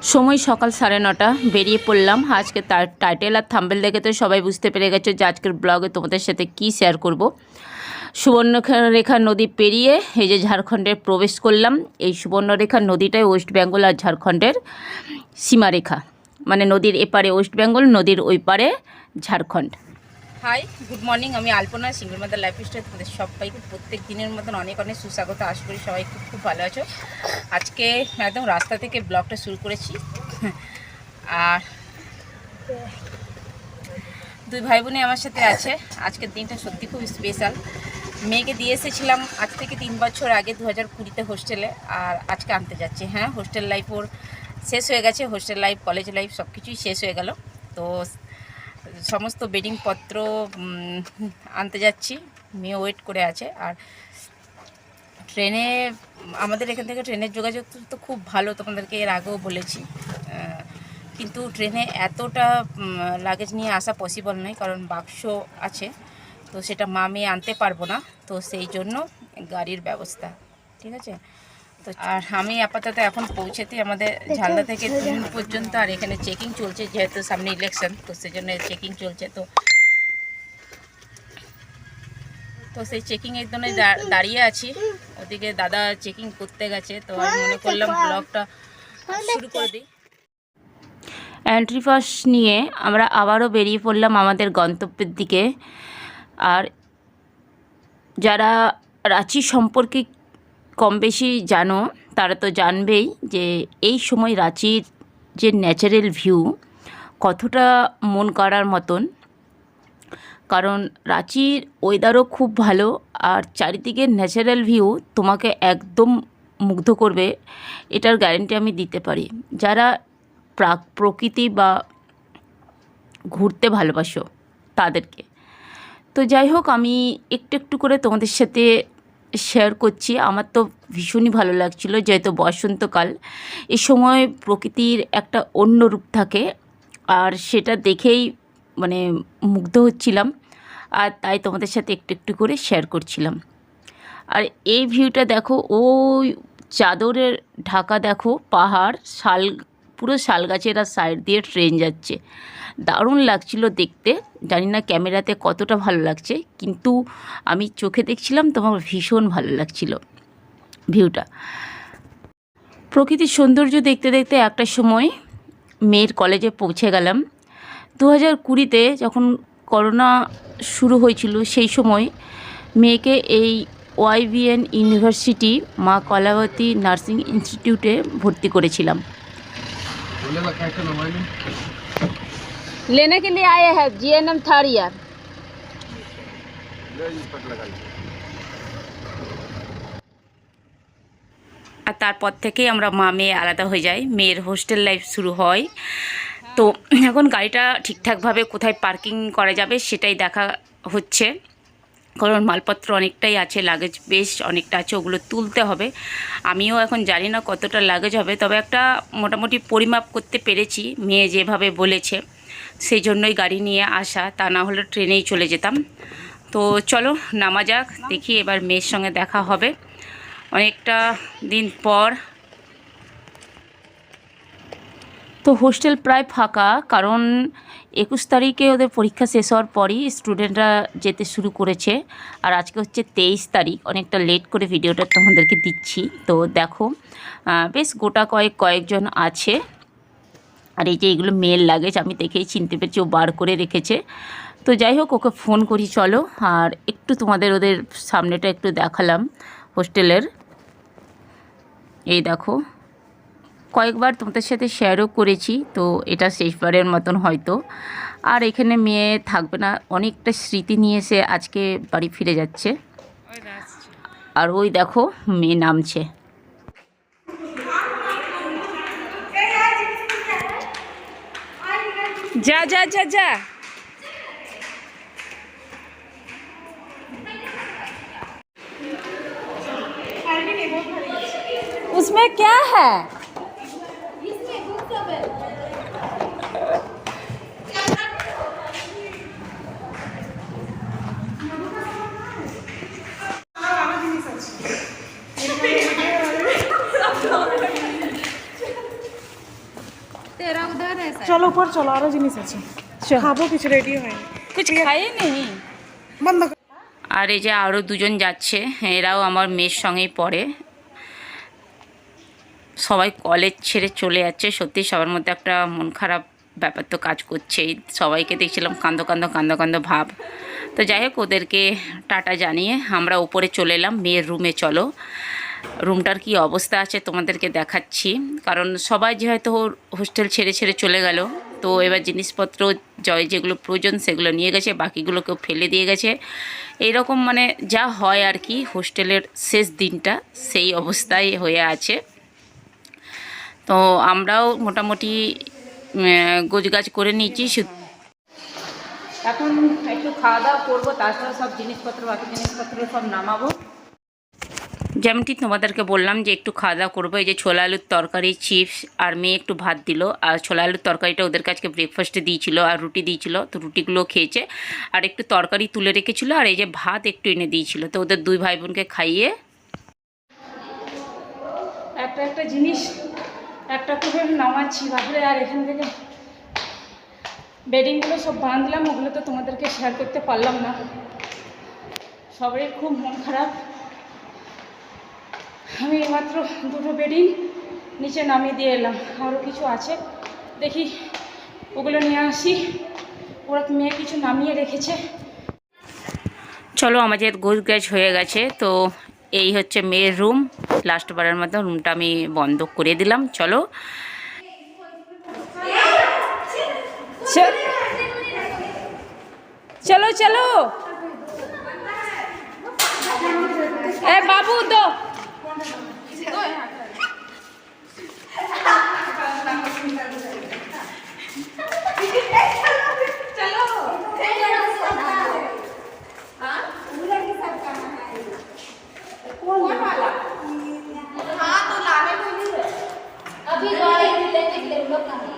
সময় সকাল 9:30 বেরিয়ে পড়লাম। আজকে তার টাইটেল আর থাম্বনেল দেখে তো সবাই বুঝতে পেরে গেছো যে আজকের ব্লগে তোমাদের সাথে কি শেয়ার করব। সুবর্ণরেখা নদী পেরিয়ে এই যে ঝাড়খণ্ডে প্রবেশ করলাম। এই সুবর্ণরেখা নদীটাই ওয়েস্ট বেঙ্গল আর ঝাড়খণ্ডের সীমারেখা, মানে নদীর এপারে ওয়েস্ট বেঙ্গল, নদীর ওই পারে ঝাড়খণ্ড। হাই, গুড মর্নিং, আমি আলপনা, সিঙ্গল মাদার লাইফস্টাইল। তোমাদের সবাইকে প্রত্যেক দিনের মতন অনেক অনেক সুস্বাগত। আশা করি সবাই খুব খুব ভালো আছো। আজকে একদম রাস্তা থেকে ব্লগটা শুরু করেছি। আর দুই ভাই বোনে আমার সাথে আছে। আজকের দিনটা সত্যি খুব স্পেশাল। মেয়েকে দিয়ে এসেছিলাম আজ থেকে 3 বছর আগে 2020-তে হোস্টেলে, আর আজকে আনতে যাচ্ছি। হ্যাঁ, হোস্টেল লাইফ ওর শেষ হয়ে গেছে। হোস্টেল লাইফ, কলেজ লাইফ সব কিছুই শেষ হয়ে গেল। তো সমস্ত বেডিং পত্র আনতে যাচ্ছি। মেয়ে ওয়েট করে আছে। আর ট্রেনে, আমাদের এখান থেকে ট্রেনের যোগাযোগ তো খুব ভালো, তোমাদেরকে এর আগেও বলেছি। কিন্তু ট্রেনে এতটা লাগেজ নিয়ে আসা পসিবল নয়, কারণ বাক্স আছে, তো সেটা মা মেয়ে আনতে পারবো না। তো সেই জন্য গাড়ির ব্যবস্থা, ঠিক আছে। তো আর আমি আপাতত এখন পৌঁছেতে আমাদের ঝালদা থেকে ট্রেন পর্যন্ত। আর এখানে চেকিং চলছে, যেহেতু সামনে ইলেকশন, তো সেজন্য চেকিং চলছে। তো সেই চেকিংয়ের জন্য দাঁড়িয়ে আছি। ওদিকে দাদা চেকিং করতে গেছে, তো আমি মনে করলাম ব্লগটা শুরু করে দিই। এন্ট্রি পাস নিয়ে আমরা আবারও বেরিয়ে পড়লাম আমাদের গন্তব্যের দিকে। আর যারা রাঁচি সম্পর্কে কম বেশি জানো তারা তো জানবেই যে এই সময় রাঁচির যে ন্যাচারাল ভিউ কতটা মন কাড়ার মতন। কারণ রাঁচির ওয়েদারও খুব ভালো, আর চারিদিকের ন্যাচারাল ভিউ তোমাকে একদম মুগ্ধ করবে, এটার গ্যারান্টি আমি দিতে পারি যারা প্রকৃতি বা ঘুরতে ভালোবাসো তাদেরকে। তো যাই হোক, আমি একটু একটু করে তোমাদের সাথে শেয়ার করছি। আমার তো ভীষণই ভালো লাগছিল, যেহেতু বসন্তকাল, এই সময় প্রকৃতির একটা অন্য রূপ থাকে, আর সেটা দেখেই মানে মুগ্ধ হচ্ছিলাম। আর তাই তোমাদের সাথে একটু একটু করে শেয়ার করছিলাম। আর এই ভিউটা দেখো, ওই চাদরের ঢাকা দেখো পাহাড়, পুরো শাল গাছের আর সাইড দিয়ে ট্রেন যাচ্ছে। দারুণ লাগছিল দেখতে। জানি না ক্যামেরাতে কতটা ভালো লাগছে, কিন্তু আমি চোখে দেখছিলাম তো আমার ভীষণ ভালো লাগছিল ভিউটা। প্রকৃতির সৌন্দর্য দেখতে দেখতে একটা সময় মেয়ের কলেজে পৌঁছে গেলাম। 2020-তে যখন করোনা শুরু হয়েছিল, সেই সময় মেয়েকে এই YBN ইউনিভার্সিটি মা কলাবতী নার্সিং ইনস্টিটিউটে ভর্তি করেছিলাম। लेने के लिए आए हैं GNM 3rd ईयर। আর তারপর থেকেই আমরা মা মেয়ে আলাদা হয়ে যাই, মেয়ের হোস্টেল লাইফ শুরু হয়। তো এখন গাড়িটা ঠিকঠাকভাবে কোথায় পার্কিং করা যাবে সেটাই দেখা হচ্ছে, কারণ মালপত্র অনেকটাই আছে, লাগেজ বেশ অনেকটা আছে, ওগুলো তুলতে হবে। আমিও এখন জানি না কতটা লাগেজ হবে, তবে একটা মোটামুটি পরিমাপ করতে পেরেছি, মেয়ে যেভাবে বলেছে সেই জন্যই গাড়ি নিয়ে আসা, তা না হলে ট্রেনেই চলে যেতাম। তো চলো নামা যাক, দেখি এবার মেয়ের সঙ্গে দেখা হবে অনেকটা দিন পর। তো হোস্টেল প্রায় ফাঁকা, কারণ 21 তারিখে ওদের পরীক্ষা শেষ হওয়ার পরই স্টুডেন্টরা যেতে শুরু করেছে। আর আজকে হচ্ছে 23 তারিখ, অনেকটা লেট করে ভিডিওটা তোমাদেরকে দিচ্ছি। তো দেখো বেশ গোটা কয়েকজন আছে। আর এই যে এগুলো মেল লাগেজ, আমি দেখেই চিনতে পেরেছি ও বার করে রেখেছে। তো যাই হোক, ওকে ফোন করি চলো, আর একটু তোমাদের ওদের সামনেটা একটু দেখালাম হোস্টেলের। এই দেখো, কয়েকবার তোমাদের সাথে শেয়ারও করেছি, তো এটা শেষবারের মতন হয়তো। আর এখানে মেয়ে থাকবে না, অনেকটা স্মৃতি নিয়ে সে আজকে বাড়ি ফিরে যাচ্ছে। আর ওই দেখো মেয়ে নামছে। যা যা যা যা, उसमें क्या है? तेरा उधर है सर। চলো উপর চলো, আরো জিনিস আছে, খাবো কিছু, রেডি হয়নি। কুছ খায়ে নেই। বন্ধ কর। আর এই যে আরও দুজন যাচ্ছে, এরাও আমার মেয়ের সঙ্গেই পড়ে। সবাই কলেজ ছেড়ে চলে যাচ্ছে, সত্যি সবার মধ্যে একটা মন খারাপ ব্যাপার তো কাজ করছেই। সবাইকে দেখছিলাম কান্দো কান্দো কান্দো কান্দো ভাব। তো যাই হোক, ওদেরকে টাটা জানিয়ে আমরা উপরে চলে এলাম মেয়ের রুমে। চলো, রুমটার কি অবস্থা আছে তোমাদেরকে দেখাচ্ছি, কারণ সবাই যেহেতু হোস্টেল ছেড়ে ছেড়ে চলে গেল, তো এবার জিনিসপত্র যেগুলো প্রয়োজন সেগুলো নিয়ে গেছে, বাকিগুলোকেও ফেলে দিয়ে গেছে। এইরকম মানে যা হয় আর কি, হোস্টেলের শেষ দিনটা সেই অবস্থায় হয়ে আছে। তো আমরাও মোটামুটি গোছগাছ করে নিয়েছি। এখন একটু খাওয়া দাওয়া করবো, তাছাড়া সব জিনিসপত্র, বাকি জিনিসপত্র সব নামাবো। যেমনটি তোমাদেরকে বললাম যে একটু খাওয়া দাওয়া করবো। এই যে ছোলা আলুর তরকারি, চিপস, আর মেয়ে একটু ভাত দিল। আর ছোলা আলুর তরকারিটা ওদের কাছকে ব্রেকফাস্টে দিয়েছিল, আর রুটি দিয়েছিল, তো রুটিগুলো খেয়েছে। আর একটু তরকারি তুলে রেখেছিল, আর এই যে ভাত একটু এনে দিয়েছিল। তো ওদের দুই ভাই বোনকে খাইয়ে একটা একটা জিনিস একটা করে নামাচ্ছি বাপরে। আর এখান থেকে বেডিংগুলো সব বাঁধলাম, ওগুলো তো তোমাদেরকে শেয়ার করতে পারলাম না। সবারই খুব মন খারাপ। আমি মাত্র দুটো বেডিং নিচে নামিয়ে দিয়ে এলাম, আরও কিছু আছে, দেখি ওগুলো নিয়ে আসি। ওরা মেয়ে কিছু নামিয়ে রেখেছে। চলো, আমাদের গোছগাছ হয়ে গেছে। তো এই হচ্ছে মেয়ের রুম। লাস্টবারের মতো রুমটা আমি বন্ধ করে দিলাম। চলো চলো চলো, এ বাবু তো अभी गाड़ी लेके डेवलप करना है।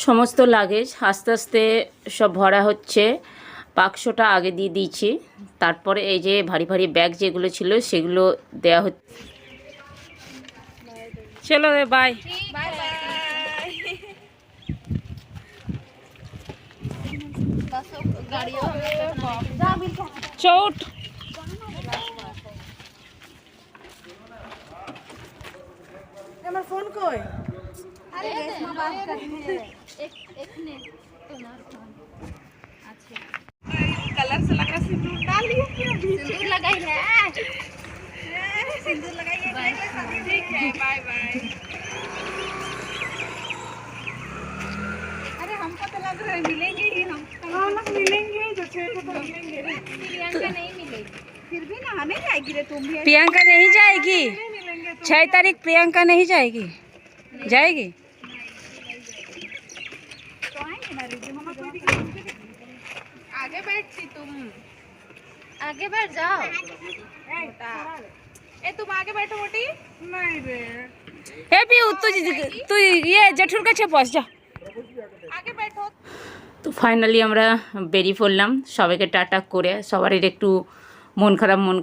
সমস্ত লাগেজ আস্তে আস্তে সব ভরা হচ্ছে। বাক্সটা আগে দিয়ে দিয়েছি, তারপরে এই যে ভারী ভারী ব্যাগ যেগুলো ছিল সেগুলো দেয়া হচ্ছে। চলো রে, বাই বাই বাই। চৌট আমার ফোন কই? अरे इसमें बात करनी है। एक ने तुम्हारा फोन अच्छा कलर से लग रहा है सिंदूर डाल लिया क्या? सिंदूर लगाई है, सिंदूर लगाइए। ठीक है, बाय बाय। अरे हमको तो लग रहा है मिलेंगे ही हम। हाँ ना, मिलेंगे जो छह को तो मिलेंगे। प्रियंका नहीं मिलेगी, फिर भी नहाने जाएगी रे तुम भी। प्रियंका नहीं जाएगी, 6 तारीख प्रियंका नहीं जाएगी, जाएगी। तो आएंगे ना रिजू, मम्मा कोई दिक्कत नहीं। आगे बैठती तुम, आगे बैठ जाओ। ए तुम आगे बैठो मोटी। नहीं रे, ए भी तू ये জেঠুর কাছে বস যা। आगे बैठो। তো ফাইনালি আমরা বেরিয়ে পড়লাম সবাইকে টাটা করে। সবারই একটু মন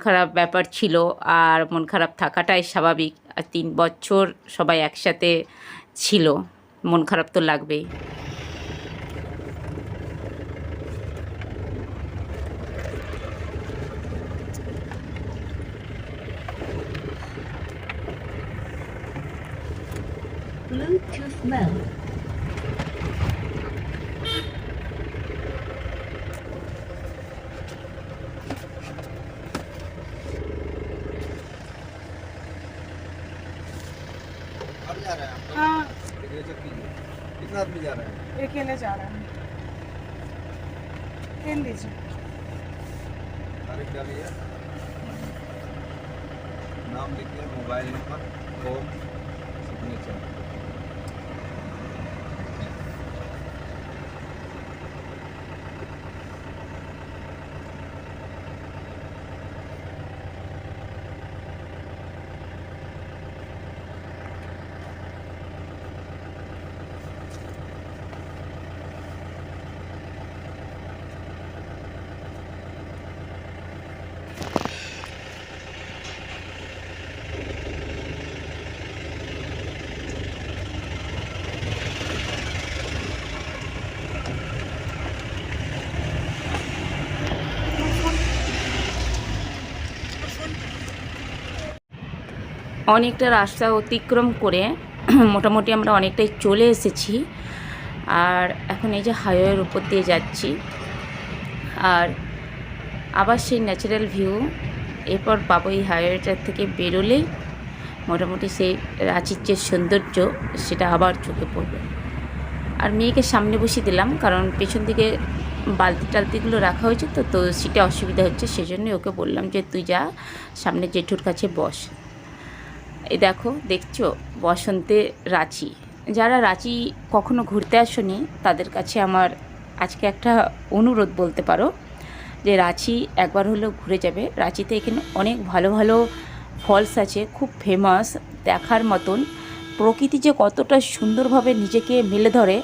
খারাপ ব্যাপার ছিল, আর মন খারাপ থাকাটাই স্বাভাবিক। আর 3 বছর সবাই একসাথে ছিল, মন খারাপ তো লাগবেই। Bluetooth mode. कितना आदमी जा रहे हैं? अकेले जा रहे हैं। पेन लीजिए। तारीख डालिए, नाम लिखिए, मोबाइल नंबर, फॉर्म, सिग्नेचर। অনেকটা রাস্তা অতিক্রম করে মোটামুটি আমরা অনেকটাই চলে এসেছি। আর এখন এই যে হাইওয়ের উপর দিয়ে যাচ্ছি, আর আবার সেই ন্যাচারাল ভিউ এরপর পাবো। এই হাইওয়েটার থেকে বেরোলেই মোটামুটি সেই রাঁচির যে সৌন্দর্য সেটা আবার চোখে পড়বে। আর মেয়েকে সামনে বসিয়ে দিলাম, কারণ পেছন দিকে বালতি টালতিগুলো রাখা হয়েছে, তো সিটে অসুবিধা হচ্ছে, সেজন্যই ওকে বললাম যে তুই যা সামনে জেঠুর কাছে বস। এই দেখছো বসন্তে রাঁচি। যারা রাঁচি কখনো ঘুরতে আসনি তাদের কাছে আমার আজকে একটা অনুরোধ বলতে পারো, যে রাঁচি একবার হলেও ঘুরে যাবে। রাঁচিতে এখানে অনেক ভালো ভালো ফলস আছে, খুব ফেমাস, দেখার মতন। প্রকৃতি যে কতটা সুন্দরভাবে নিজেকে মেলে ধরে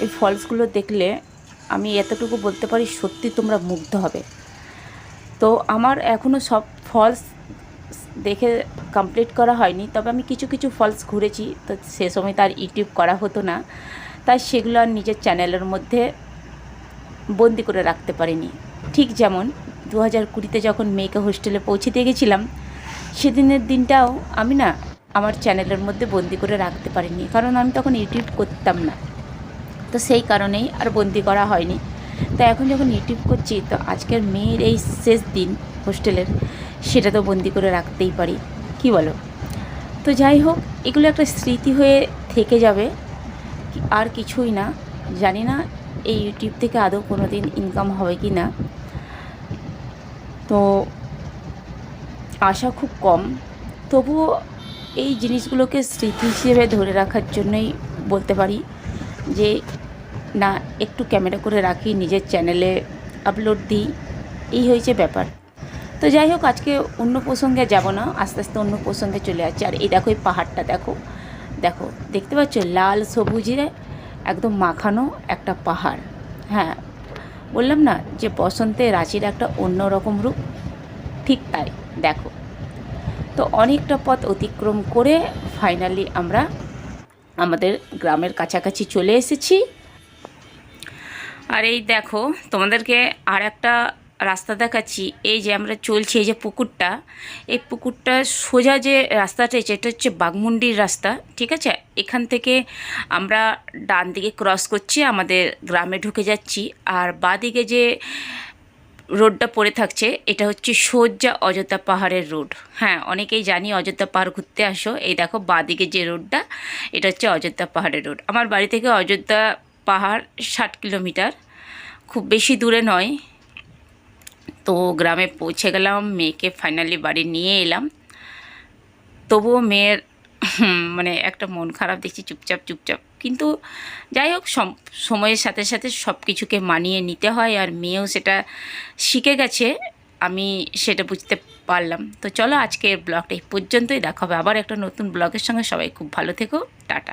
এই ফলসগুলো দেখলে আমি এতটুকু বলতে পারি, সত্যি তোমরা মুগ্ধ হবে। তো আমার এখনও সব ফলস দেখে কমপ্লিট করা হয়নি, তবে আমি কিছু কিছু ফলস ঘুরেছি, তো সে সময় তার ইউটিউব করা হতো না, তাই সেগুলো আর নিজের চ্যানেলের মধ্যে বন্দি করে রাখতে পারিনি। ঠিক যেমন 2020-তে যখন মেয়েকে হোস্টেলে পৌঁছে দিয়ে গেছিলাম, সেদিনের দিনটাও আমি না আমার চ্যানেলের মধ্যে বন্দি করে রাখতে পারিনি, কারণ আমি তখন ইউটিউব করতাম না, তো সেই কারণেই আর বন্দি করা হয়নি। তো এখন যখন ইউটিউব করছি, তো আজকের মেয়ের এই শেষ দিন হোস্টেলের, সেটা তো বন্দি করে রাখতেই পারি, কি বলো? তো যাই হোক, এগুলো একটা স্মৃতি হয়ে থেকে যাবে, আর কিছুই না। জানি না এই ইউটিউব থেকে আদৌ কোনো দিন ইনকাম হবে কি না, তো আশা খুব কম। তবুও এই জিনিসগুলোকে স্মৃতি হিসেবে ধরে রাখার জন্যই বলতে পারি যে না, একটু ক্যামেরা করে রাখি, নিজের চ্যানেলে আপলোড দিই, এই হয়েছে ব্যাপার। তো যাই হোক, আজকে অন্য প্রসঙ্গে যাব না, আস্তে আস্তে অন্য প্রসঙ্গে চলে যাচ্ছে। আর এই দেখো, এই পাহাড়টা দেখো, দেখতে পাচ্ছ, লাল সবুজে একদম মাখানো একটা পাহাড়। হ্যাঁ, বললাম না যে বসন্তে রাঁচির একটা অন্যরকম রূপ, ঠিক তাই। দেখো, তো অনেকটা পথ অতিক্রম করে ফাইনালি আমরা আমাদের গ্রামের কাছাকাছি চলে এসেছি। আর এই দেখো, তোমাদেরকে আর একটা রাস্তা দেখাচ্ছি। এই যে আমরা চলছি, এই যে পুকুরটা, এই পুকুরটা সোজা যে রাস্তাটা, এটা হচ্ছে বাঘমুন্ডির রাস্তা, ঠিক আছে? এখান থেকে আমরা ডান দিকে ক্রস করছি, আমাদের গ্রামে ঢুকে যাচ্ছি। আর বাঁদিকে যে রোডটা পড়ে থাকছে, এটা হচ্ছে সোজা অযোধ্যা পাহাড়ের রোড। হ্যাঁ, অনেকেই জানি অযোধ্যা পাহাড় ঘুরতে আসো। এই দেখো বাঁদিকে যে রোডটা, এটা হচ্ছে অযোধ্যা পাহাড়ের রোড। আমার বাড়ি থেকে অযোধ্যা পাহাড় 60 কিলোমিটার, খুব বেশি দূরে নয়। তো গ্রামে পৌঁছে গেলাম, মেয়েকে ফাইনালি বাড়ি নিয়ে এলাম। তবুও মেয়ের মানে একটা মন খারাপ দেখছি, চুপচাপ। কিন্তু যাই হোক, সময়ের সাথে সাথে সব কিছুকে মানিয়ে নিতে হয়, আর মেয়েও সেটা শিখে গেছে, আমি সেটা বুঝতে পারলাম। তো চলো, আজকের ব্লগটা এই পর্যন্তই, দেখা হবে আবার একটা নতুন ব্লগের সঙ্গে। সবাই খুব ভালো থেকো, টাটা।